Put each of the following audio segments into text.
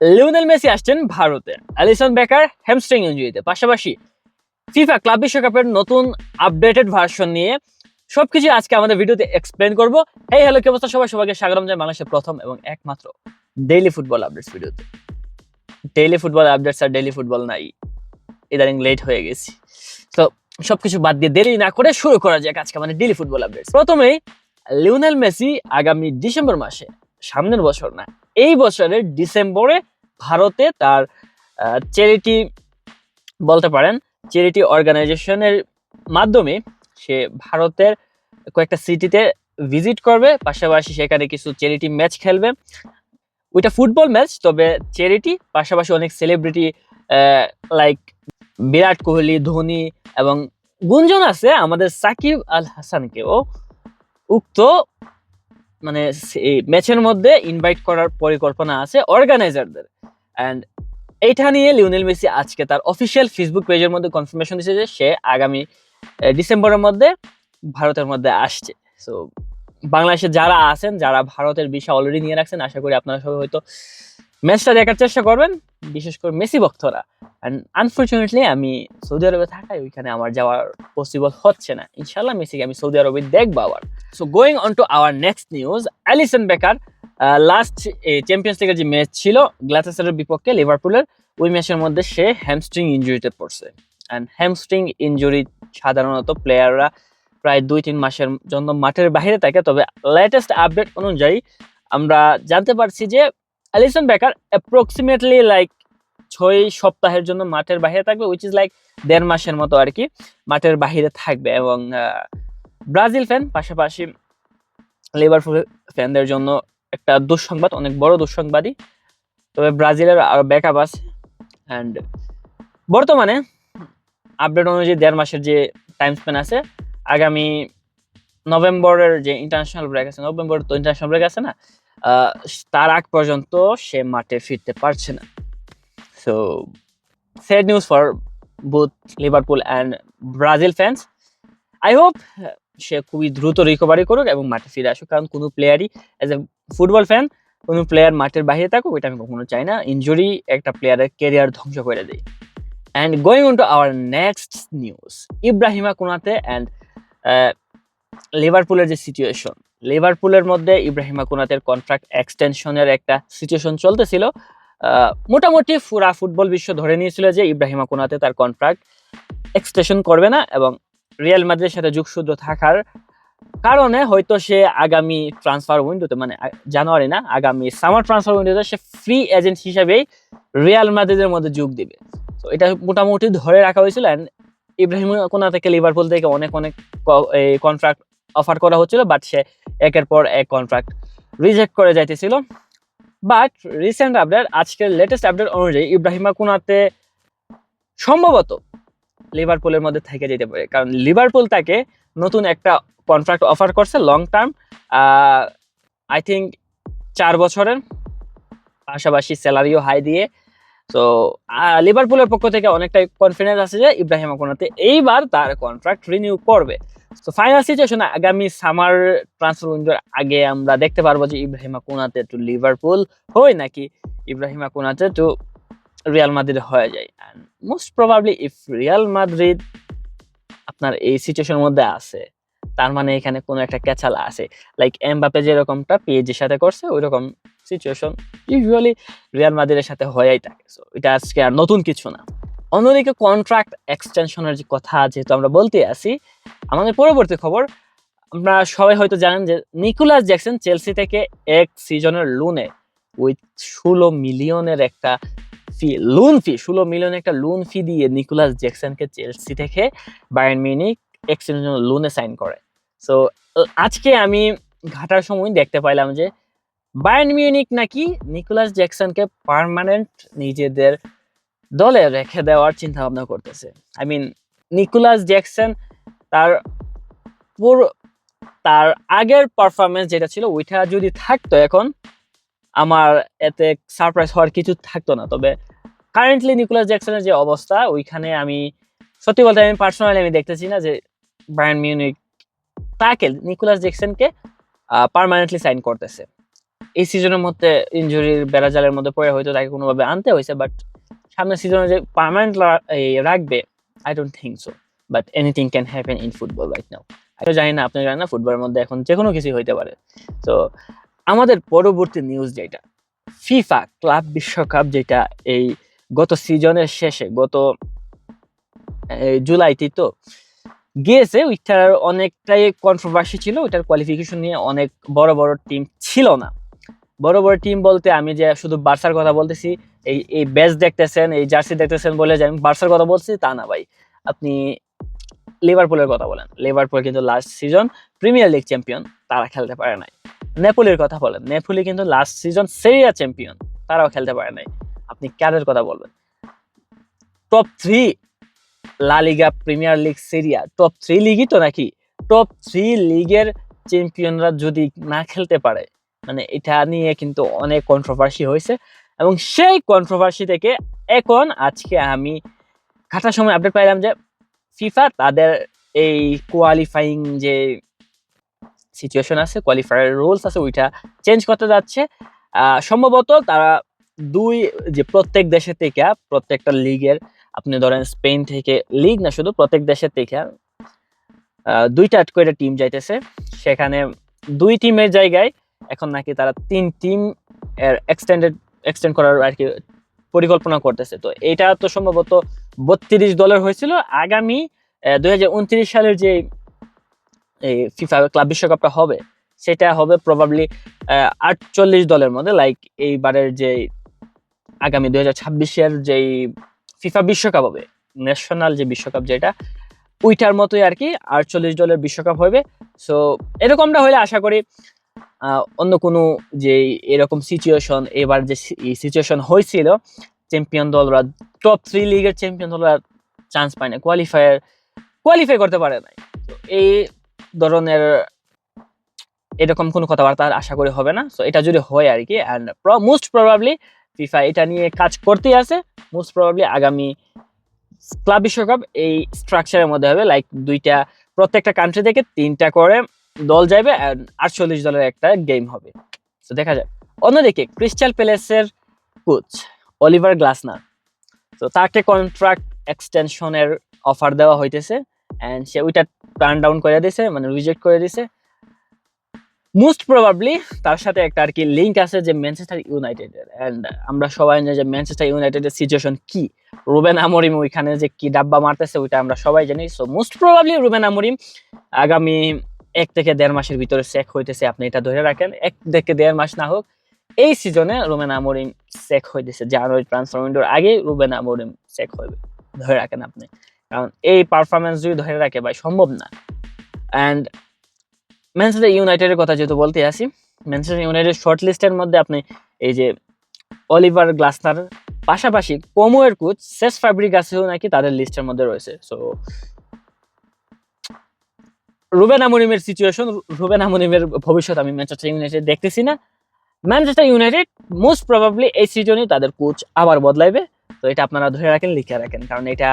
Lionel Messi আসছেন ভারতে, Alisson Becker hamstring ইনজুরিতে, পাশাপাশি ফিফা ক্লাব বিশ্বকাপের নতুন আপডেটেড ভার্সন নিয়ে সবকিছু আজকে আমাদের ভিডিওতে এক্সপ্লেন করব। এই হ্যালো, কি অবস্থা সবাই? সবাইকে স্বাগতম জানাই বাংলাদেশের প্রথম এবং একমাত্র ডেইলি ফুটবল আপডেটস ভিডিওতে। ডেইলি ফুটবল আপডেটস আর ডেইলি ফুটবল নাই, ইদানিং লেট হয়ে গেছি। তো সবকিছু বাদ দিয়ে দেরি না করে শুরু করা যাক আজকে আমাদের ডেইলি ফুটবল আপডেটস। প্রথমেই লিওনেল মেসি আগামী ডিসেম্বর মাসে, সামনের বছর না, এই বছরের ডিসেম্বরে ভারতে তার চ্যারিটি বলতে পারেন, চ্যারিটি অর্গানাইজেশনের মাধ্যমে সে ভারতের কয়েকটা সিটিতে ভিজিট করবে, পাশাপাশি সেখানে কিছু চ্যারিটি ম্যাচ খেলবে। ওইটা ফুটবল ম্যাচ, তবে চ্যারিটি, পাশাপাশি অনেক সেলিব্রিটি লাইক বিরাট কোহলি, ধোনি এবং গুঞ্জন আছে আমাদের সাকিব আল হাসানকেও উক্ত মানে ম্যাচের মধ্যে ইনভাইট করার পরিকল্পনা আছে অর্গানাইজারদের। অ্যান্ড এইটা নিয়ে লিওনেল মেসি আজকে তার অফিসিয়াল ফেসবুক পেজের মধ্যে কনফার্মেশন দিয়েছে যে সে আগামী ডিসেম্বরের মধ্যে ভারতের মধ্যে আসছে। সো বাংলাদেশে যারা আছেন, যারা ভারতের ভিসা অলরেডি নিয়ে রাখছেন, আশা করি আপনারা সবাই হয়তো ম্যাচটা দেখার চেষ্টা করবেন, বিশেষ করে মেসি ভক্তরা। অ্যান্ড আনফর্চুনেটলি আমি সৌদি আরবে থাকায় ওইখানে আমার যাওয়ার পসিবল হচ্ছে না। ইনশাল্লাহ মেসিকে আমি সৌদি আরবে দেখবো আবার। So going on to our next news, Alisson Becker last champions লিগের যে ম্যাচ ছিল গ্লাটাসারের বিপক্ষে লিভারপুলের, ওই ম্যাচের মধ্যে সে হ্যামস্ট্রিং ইনজুরিতে পড়ছে। অ্যান্ড হ্যামস্ট্রিং ইনজুরি সাধারণত প্লেয়াররা প্রায় 2-3 মাসের জন্য মাঠের বাইরে থাকে, তবে লেটেস্ট আপডেট অনুযায়ী আমরা জানতে পারছি যে অ্যালিসন বেকার অ্যাপ্রক্সিমেটলি লাইক 6 সপ্তাহের জন্য মাঠের বাইরে থাকবে, উইচ ইজ লাইক 1.5 মাসের মতো আর কি মাঠের বাইরে থাকবে। এবং ব্রাজিল ফ্যান, পাশাপাশি লিভারপুল ফ্যানদের জন্য একটা দুঃসংবাদ, অনেক বড় দুঃসংবাদই। তবে ব্রাজিলের আরো ব্যাকআপ আছে। অ্যান্ড বর্তমানে আপডেট অনুযায়ী 1.5 মাসের যে টাইম স্প্যান আছে, আগামী নভেম্বরের যে ইন্টারন্যাশনাল ব্রেক আছে, নভেম্বর তো ইন্টারন্যাশনাল ব্রেক আছে না, তার আগ পর্যন্ত সে মাঠে ফিরতে পারছে না। So sad news for both Liverpool and Brazil fans. I hope সে খুবই দ্রুত রিকভারি করুক এবং মাঠে ফিরে আসুক, কারণ কোনো প্লেয়ারই অ্যাজ এ ফুটবল ফ্যান কোনো প্লেয়ার মাঠের বাইরে থাকুক এটা আমি কখনো চাই না। ইনজুরি একটা প্লেয়ারের ক্যারিয়ার ধ্বংস করে দেয়। And going on to our next news, Ibrahima Konate and লিভারপুলের যে সিচুয়েশন, লিভারপুলের মধ্যে ইব্রাহিমা কোনাতের কন্ট্রাক্ট এক্সটেনশনের একটা সিচুয়েশন চলতেছিল। মোটামুটি পুরা ফুটবল বিশ্ব ধরে নিয়েছিল যে ইব্রাহিমা কোনাতে তার কন্ট্রাক্ট এক্সটেনশন করবে না, এবং রিয়াল মাদ্রিদের সাথে যোগসূত্র থাকার কারণে হয়তো সে আগামী ট্রান্সফার উইন্ডোতে, মানে জানুয়ারি না, আগামী সামার ট্রান্সফার উইন্ডোতে সে ফ্রি এজেন্ট হিসাবেই রিয়াল মাদ্রিদের মধ্যে যোগ দিবে। তো এটা মোটামুটি ধরে রাখা হয়েছিল। অ্যান্ড ইব্রাহিম কোনা থেকে লিভারপুল থেকে অনেক কন্ট্রাক্ট অফার করা হচ্ছিল, বাট সে একের পর এক কন্ট্রাক্ট রিজেক্ট করে যাইতেছিল। বাট রিসেন্ট আপডেট, আজকের লেটেস্ট আপডেট অনুযায়ী ইব্রাহিমা কোনাতে সম্ভবত লিভারপুলের মধ্যে থেকে যেতে পারে, কারণ লিভারপুল তাকে নতুন একটা কন্ট্রাক্ট অফার করছে লং টার্ম, আই থিঙ্ক 4 বছরের, পাশাপাশি স্যালারিও হাই দিয়ে। তো লিভারপুলের পক্ষ থেকে অনেকটাই কনফিডেন্স আছে যে ইব্রাহিমা কোনাতে এইবার তার কন্ট্রাক্ট রিনিউ করবে। তো ফাইনাল সিচুয়েশন আগামী সামার ট্রান্সফার উইন্ডোর আগে আমরা দেখতে পারবো যে ইব্রাহিমা কোনাতে টু লিভারপুল হয় নাকি ইব্রাহিমা কোনাতে টু রিয়াল মাদ্রিদ হয়ে যায়। And most probably if Real Madrid আপনার এই সিচুয়েশনের মধ্যে আছে, তার মানে এখানে কোনো একটা ক্যাচাল আছে, লাইক এমবাপে যেরকমটা পিএসজির সাথে করছে, ওই রকম সিচুয়েশন ইউজুয়ালি রিয়াল মাদ্রিদের সাথে হয়েই থাকে। সো এটা আজকে আর নতুন কিছু না। অন্যদিকে কন্ট্রাক্ট এক্সটেনশনের যে কথা যেহেতু আমরা বলতে আসি, আমাদের পরবর্তী খবর, আমরা সবাই হয়তো জানেন যে নিকোলাস জ্যাকসন চেলসি থেকে এক সিজনের লোনে উইথ 16 মিলিয়নের একটা ফি, লোন ফি, 16 মিলিয়ন একটা লোন ফি দিয়ে নিকোলাস জ্যাকসনকে চেলসি থেকে বায়ার্ন মিউনিখ এক সিজনের লোনে সাইন করে। সো আজকে আমি ঘাটার সময় দেখতে পাইলাম যে বায়ার্ন মিউনিখ নাকি নিকোলাস জ্যাকসনকে পার্মানেন্ট নিজেদের দলে রেখে দেওয়ার চিন্তা ভাবনা করতেছে। আই মিন নিকোলাস জ্যাকসন তার আগের পারফরমেন্স যেটা ছিল ওইটা যদি থাকতো এখন আমার এতে সারপ্রাইজ হওয়ার কিছু থাকতো না। তবে কারেন্টলি নিকোলাস জ্যাকসনের যে অবস্থা, ওইখানে আমি সত্যি বলতে আমি পার্সোনালি আমি দেখতেছি না যে বায়ার্ন মিউনিখ তাকে নিকোলাস জ্যাকসনকে পার্মানেন্টলি সাইন করতেছে। এই সিজনের মধ্যে ইনজুরির বেড়াজালের মধ্যে পড়ে হয়তো তাকে কোনোভাবে আনতে হয়েছে, বাট সামনের সিজনে যে পার্মানেন্ট রাখবে I don't think so, but anything can happen in football right now. আমি জানি না, আপনি জানেন না, ফুটবলের মধ্যে এখন যে কোনো কিছুই হইতে পারে। তো আমাদের পরবর্তী নিউজ যেটা, ফিফা ক্লাব বিশ্বকাপ যেটা এই গত সিজনের শেষে গত জুলাইতে তো গিয়েছে, ওইটার অনেকটাই কন্ট্রোভার্সি ছিল। ওইটার কোয়ালিফিকেশন নিয়ে অনেক বড় বড় টিম ছিল না। বড় বড় টিম বলতে আমি যে শুধু বার্সার কথা বলতেছি, এই ব্যাচ দেখতেছেন, এই জার্সি দেখতেছেন বলে যে আমি বার্সার কথা বলছি তা না ভাই। আপনি লিভারপুলের কথা বলেন, লিভারপুল কিন্তু last season premier league champion, তারা খেলতে পারে নাই। নেপোলির কথা বলেন, নেপোলি কিন্তু লাস্ট সিজন সেরিয়া চ্যাম্পিয়ন, তারাও খেলতে পারে নাই। আপনি কাদের কথা বলবেন? টপ 3 লা লিগা, প্রিমিয়ার লিগ, সেরিয়া, টপ 3 লিগই তো নাকি, টপ 3 লিগের চ্যাম্পিয়নরা যদি না খেলতে পারে, মানে এটা নিয়ে কিন্তু অনেক কন্ট্রোভার্সি হয়েছে। এবং সেই কন্ট্রোভার্সি থেকে এখন আজকে আমি ঘাটার সময় আপডেট পাইলাম যে ফিফা তাদের এই কোয়ালিফাইং যে সিচুয়েশন আছে, কোয়ালিফায়ার রুলস আছে, ওইটা চেঞ্জ করতে যাচ্ছে। সম্ভবত তারা যে প্রত্যেক দেশের থেকে, প্রত্যেকটা লিগের, আপনি ধরেন স্পেন থেকে, লিগ না শুধু প্রত্যেক দেশের থেকে 2টা করে টিম যাইতেছে। সেখানে 2 টিমের জায়গায় এখন নাকি তারা 3 টিম এক্সটেন্ড করার আর কি পরিকল্পনা করতেছে। তো এটা তো সম্ভবত 32 দলের হয়েছিল। আগামী 2029 সালের যে ফিফা ক্লাব বিশ্বকাপটা হবে, সেটা হবে প্রবাবলি 48 দলের মধ্যে, লাইক এইবারের যে আগামী 2026-এর যেই ফিফা বিশ্বকাপ হবে, ন্যাশনাল যে বিশ্বকাপ যেটা, ওইটার মতোই আর কি 48 দলের বিশ্বকাপ হবে। সো এরকমটা হলে আশা করি অন্য কোনো যে এরকম সিচুয়েশন, এবার যে সিচুয়েশন হয়েছিল, চ্যাম্পিয়ন দলরা, টপ 3 লিগের চ্যাম্পিয়ন দলরা চান্স পায় না, কোয়ালিফাই করতে পারে না। তো এই ধরনের এরকম কোনো কথাবার্তা আশা করি হবে না। সো এটা যদি হয় আর কি, অ্যান্ড মোস্ট প্রবাবলি ফিফা এটা নিয়ে কাজ করতেই আছে। মোস্ট প্রবাবলি আগামী ক্লাব বিশ্বকাপ এই স্ট্রাকচারের মধ্যে হবে, লাইক প্রত্যেকটা কান্ট্রি থেকে 3টা করে দল যাবে, 48 দলের একটা গেম হবে। তো দেখা যায়। অন্যদিকে ক্রিস্টাল প্যালেসের কোচ অলিভার গ্লাসনার, তো তাকে কন্ট্রাক্ট এক্সটেনশনের অফার দেওয়া হইতেছে, এন্ড সে ওইটা টার্ন ডাউন করে দিয়েছে, মানে রিজেক্ট করে দিয়েছে। মোস্ট প্রবাবলি তার সাথে একটা আর কি লিঙ্ক আছে যে ম্যানচেস্টার ইউনাইটেডের, এন্ড আমরা সবাই জানি যে ম্যানচেস্টার ইউনাইটেডের সিচুয়েশন কি, রুবেন আমরিম ওইখানে যে কি ডাব্বা মারতেছে ওইটা আমরা সবাই জানি। সো মোস্ট প্রবাবলি রুবেন আমরিম আগামী 1 থেকে 1.5 মাসের ভিতরে চেক হইতেছে, আপনি এটা ধরে রাখেন। 1 থেকে 1.5 মাস না হোক, এই সিজনে রুবেন আমরিম চেক হইতেছে, জানুয়ারি ট্রান্সফার উইন্ডোর আগে রুবেন আমরিম চেক হইবে, ধরে রাখেন আপনি। কারণ এই পারফরমেন্স যদি ধরে রাখে ভাই, সম্ভব না। অ্যান্ড ম্যানচেস্টার ইউনাইটেডের কথা যেহেতু বলতে আসি, ম্যানচেস্টার ইউনাইটেড শর্ট লিস্টের মধ্যে আপনি এই যে অলিভার গ্লাসনার পাশাপাশি কোমোয়ের কোচ সেস ফ্যাব্রিগাসও নাকি তাদের লিস্টের মধ্যে রয়েছে। সো রুবেন আমরিমের সিচুয়েশন, রুবেন আমরিমের ভবিষ্যৎ আমি ম্যানচেস্টার ইউনাইটেড দেখতেছি না। ম্যানচেস্টার ইউনাইটেড মোস্ট প্রবাবলি এই সিজনে তাদের কোচ আবার বদলাইবে। তো এটা আপনারা ধরে রাখেন, লিখে রাখেন, কারণ এটা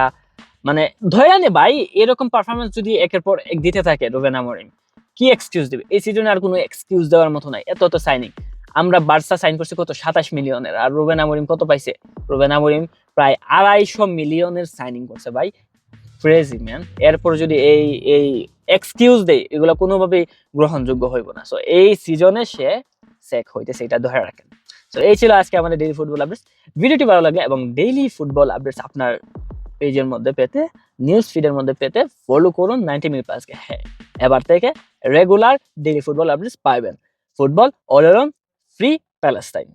মানে ধরে আনে ভাই, এরকম পারফরমেন্স যদি একের পর এক দিতে থাকে রুবেন আমরিম, কি এক্সকিউজ দিবে? এই সিজনে আর কোনো এক্সকিউজ দেওয়ার মতো নাই। এত সাইনিং আমরা বার্সা সাইন করছি কত 27 মিলিয়নের, আর রুবেন আমরিম কত পাইছে? রুবেন আমরিম প্রায় 250 মিলিয়নের সাইনিং করছে ভাই, ক্রেজি ম্যান। এরপর যদি এই এক্সকিউজ দেয়, এগুলো কোনোভাবেই গ্রহণযোগ্য হইব না। সো এই সিজনে সে সেক হইতেছে, এটা ধরে রাখেন। তো এই ছিল আজকে আমাদের ডেইলি ফুটবল আপডেটস। ভিডিওটি ভালো লাগলে এবং ডেইলি ফুটবল আপডেটস আপনার পেজের মধ্যে পেতে, নিউজ ফিডের মধ্যে পেতে ফলো করুন 90 মিনিট প্লাসকে। হ্যাঁ, এবার থেকে রেগুলার ডেইলি ফুটবল আপডেটস পাইবেন। Football all around free Palestine.